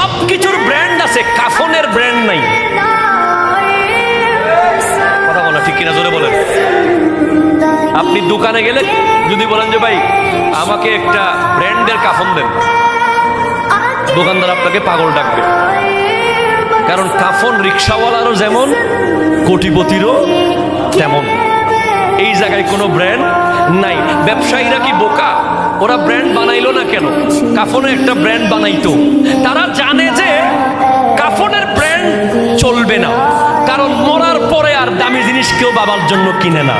সব কিছুর ব্র্যান্ড আছে, কাফনের ব্র্যান্ড নাই। কথা বলা ঠিক কিনা জোরে বলেন। আপনি দোকানে গেলে যদি বলেন যে ভাই আমাকে একটা ব্র্যান্ডের কাফন দেন, দোকানদার আপনাকে পাগল ডাকবে। কারণ কাফন রিক্সাওয়ালারও যেমন, কোটিপতিরও তেমন। এই জায়গায় কোনো ব্র্যান্ড নাই। ব্যবসায়ীরা কি বোকা? ওরা ব্র্যান্ড বানাইলো না কেন? কাফনে একটা ব্র্যান্ড বানাইতো। তারা জানে যে কাফনের ব্র্যান্ড চলবে না, কারণ মরার পরে আর দামি জিনিস কেউ বাবার জন্য কিনে না।